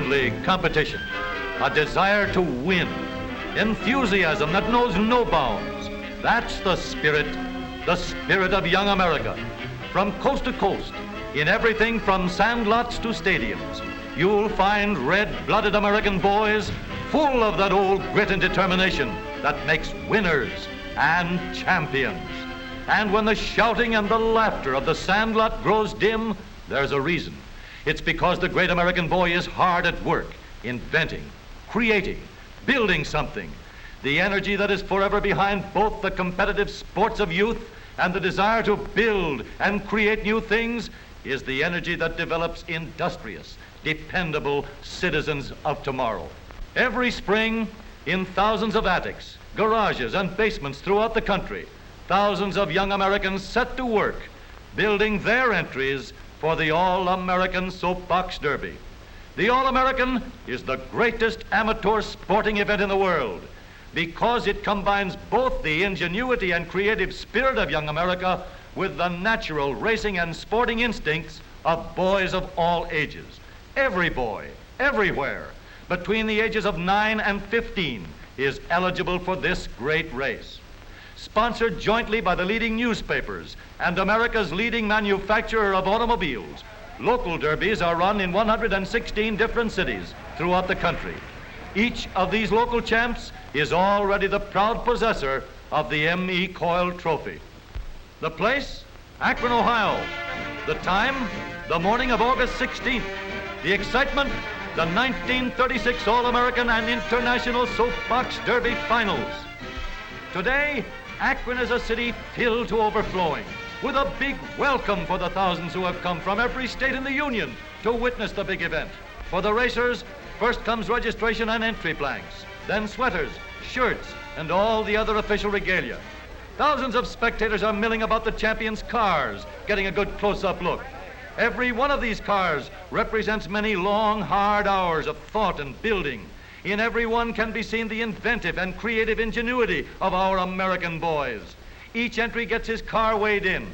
otherworldly competition, a desire to win, enthusiasm that knows no bounds. That's the spirit of young America. From coast to coast, in everything from sandlots to stadiums, you'll find red-blooded American boys full of that old grit and determination that makes winners and champions. And when the shouting and the laughter of the sandlot grows dim, there's a reason. It's because the great American boy is hard at work, inventing, creating, building something. The energy that is forever behind both the competitive sports of youth and the desire to build and create new things is the energy that develops industrious, dependable citizens of tomorrow. Every spring, in thousands of attics, garages, and basements throughout the country, thousands of young Americans set to work building their entries for the All-American Soapbox Derby. The All-American is the greatest amateur sporting event in the world because it combines both the ingenuity and creative spirit of young America with the natural racing and sporting instincts of boys of all ages. Every boy, everywhere, between the ages of 9 and 15 is eligible for this great race. Sponsored jointly by the leading newspapers and America's leading manufacturer of automobiles, local derbies are run in 116 different cities throughout the country. Each of these local champs is already the proud possessor of the M.E. Coyle Trophy. The place? Akron, Ohio. The time? The morning of August 16th. The excitement? The 1936 All-American and International Soapbox Derby Finals. Today, Akron is a city filled to overflowing, with a big welcome for the thousands who have come from every state in the Union to witness the big event. For the racers, first comes registration and entry blanks, then sweaters, shirts, and all the other official regalia. Thousands of spectators are milling about the champions' cars, getting a good close-up look. Every one of these cars represents many long, hard hours of thought and building. In every one can be seen the inventive and creative ingenuity of our American boys. Each entry gets his car weighed in,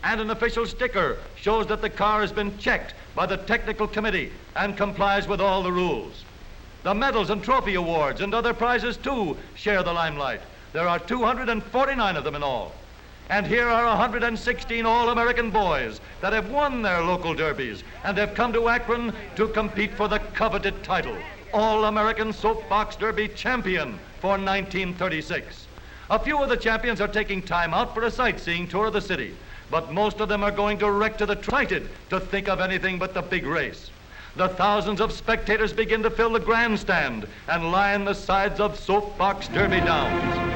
and an official sticker shows that the car has been checked by the technical committee and complies with all the rules. The medals and trophy awards and other prizes, too, share the limelight. There are 249 of them in all. And here are 116 All-American boys that have won their local derbies and have come to Akron to compete for the coveted title, All-American Soapbox Derby Champion for 1936. A few of the champions are taking time out for a sightseeing tour of the city, but most of them are going direct to the excited to think of anything but the big race. The thousands of spectators begin to fill the grandstand and line the sides of Soapbox Derby Downs.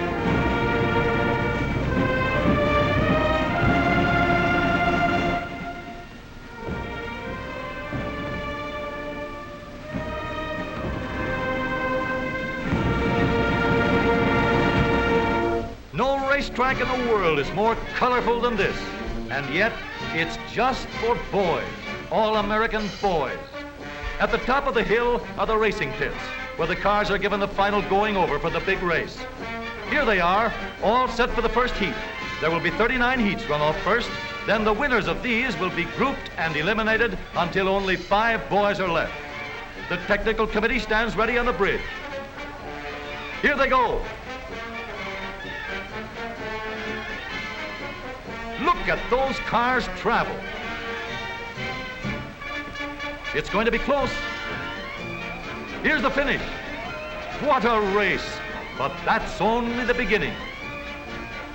No racetrack in the world is more colorful than this, and yet it's just for boys, all-American boys. At the top of the hill are the racing pits, where the cars are given the final going over for the big race. Here they are, all set for the first heat. There will be 39 heats run off first, then the winners of these will be grouped and eliminated until only 5 boys are left. The technical committee stands ready on the bridge. Here they go. Look at those cars travel. It's going to be close. Here's the finish. What a race, but that's only the beginning.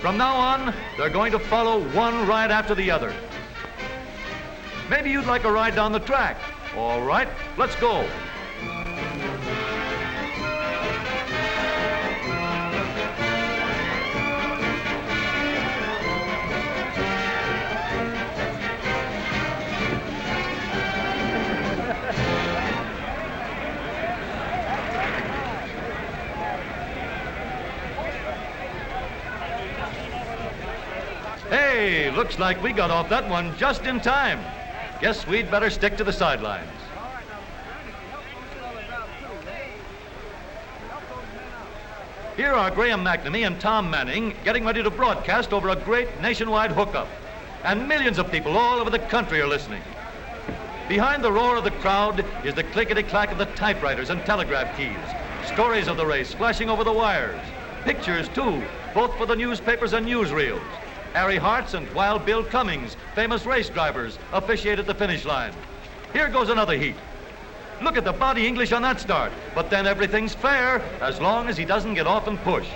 From now on, they're going to follow one ride after the other. Maybe you'd like a ride down the track. All right, let's go. Hey, looks like we got off that one just in time. Guess we'd better stick to the sidelines. Here are Graham McNamee and Tom Manning getting ready to broadcast over a great nationwide hookup. And millions of people all over the country are listening. Behind the roar of the crowd is the clickety-clack of the typewriters and telegraph keys. Stories of the race flashing over the wires. Pictures, too, both for the newspapers and newsreels. Harry Hartz and Wild Bill Cummings, famous race drivers, officiate at the finish line. Here goes another heat. Look at the body English on that start. But then everything's fair as long as he doesn't get off and push.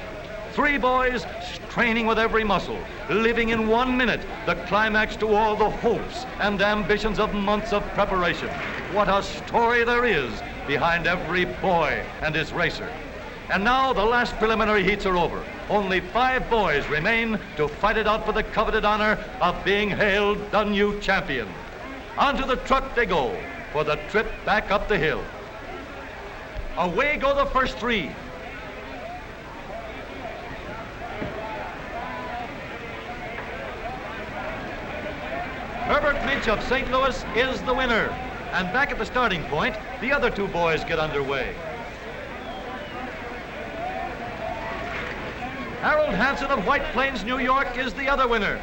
Three boys straining with every muscle, living in 1 minute the climax to all the hopes and ambitions of months of preparation. What a story there is behind every boy and his racer. And now the last preliminary heats are over. Only 5 boys remain to fight it out for the coveted honor of being hailed the new champion. Onto the truck they go for the trip back up the hill. Away go the first 3. Herbert Minch of St. Louis is the winner. And back at the starting point, the other 2 boys get underway. Harold Hansen of White Plains, New York is the other winner.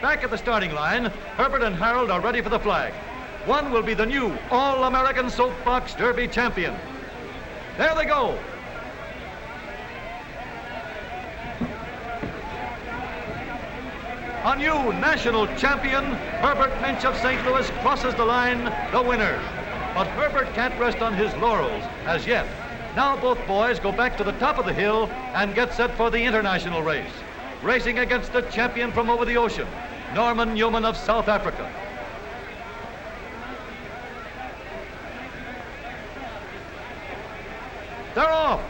Back at the starting line, Herbert and Harold are ready for the flag. One will be the new All-American Soapbox Derby champion. There they go. A new national champion, Herbert Minch of St. Louis, crosses the line, the winner. But Herbert can't rest on his laurels as yet. Now both boys go back to the top of the hill and get set for the international race, racing against the champion from over the ocean, Norman Newman of South Africa. They're off.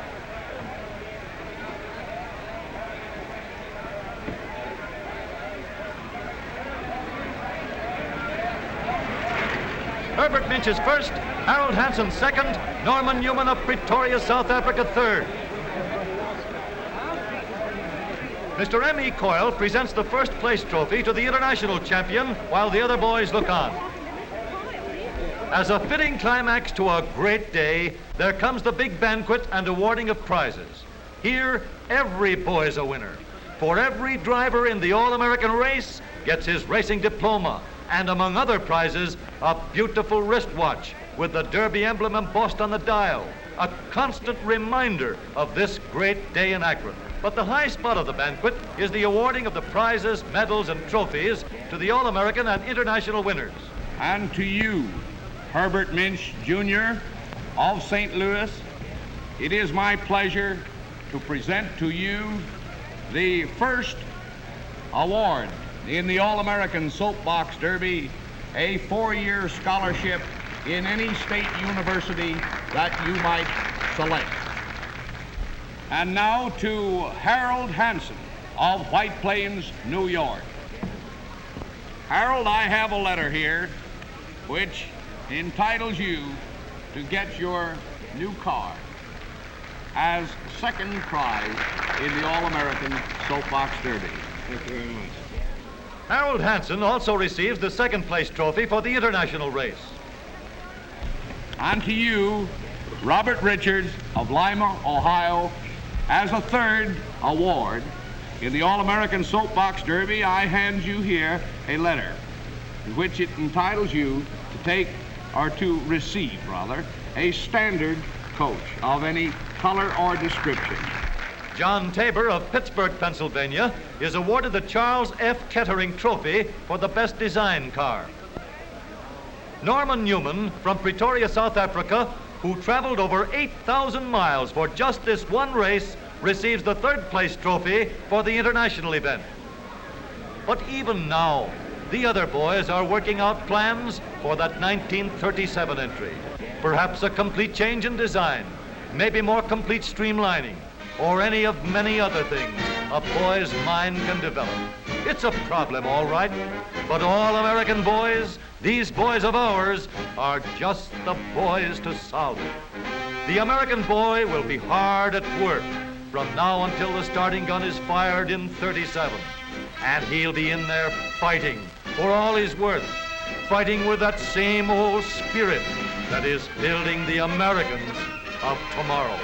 Herbert Minch is first, Harold Hansen second, Norman Newman of Pretoria, South Africa third. Mr. M.E. Coyle presents the first place trophy to the international champion while the other boys look on. As a fitting climax to a great day, there comes the big banquet and awarding of prizes. Here, every boy's a winner, for every driver in the All-American race gets his racing diploma, and among other prizes, a beautiful wristwatch with the Derby emblem embossed on the dial, a constant reminder of this great day in Akron. But the high spot of the banquet is the awarding of the prizes, medals, and trophies to the All-American and international winners. And to you, Herbert Minch, Jr. of St. Louis, it is my pleasure to present to you the first award in the All-American Soapbox Derby, a 4-year scholarship in any state university that you might select. And now to Harold Hansen of White Plains, New York. Harold, I have a letter here which entitles you to get your new car as second prize in the All-American Soapbox Derby. Thank you very much. Harold Hansen also receives the second place trophy for the international race. And to you, Robert Richards of Lima, Ohio, as a third award in the All-American Soapbox Derby, I hand you here a letter in which it entitles you to take, or to receive, rather, a standard coach of any color or description. John Tabor of Pittsburgh, Pennsylvania, is awarded the Charles F. Kettering Trophy for the best design car. Norman Newman from Pretoria, South Africa, who traveled over 8,000 miles for just this one race, receives the third place trophy for the international event. But even now, the other boys are working out plans for that 1937 entry. Perhaps a complete change in design, maybe more complete streamlining, or any of many other things a boy's mind can develop. It's a problem, all right, but all American boys, these boys of ours, are just the boys to solve it. The American boy will be hard at work from now until the starting gun is fired in 37. And he'll be in there fighting for all he's worth, fighting with that same old spirit that is building the Americans of tomorrow.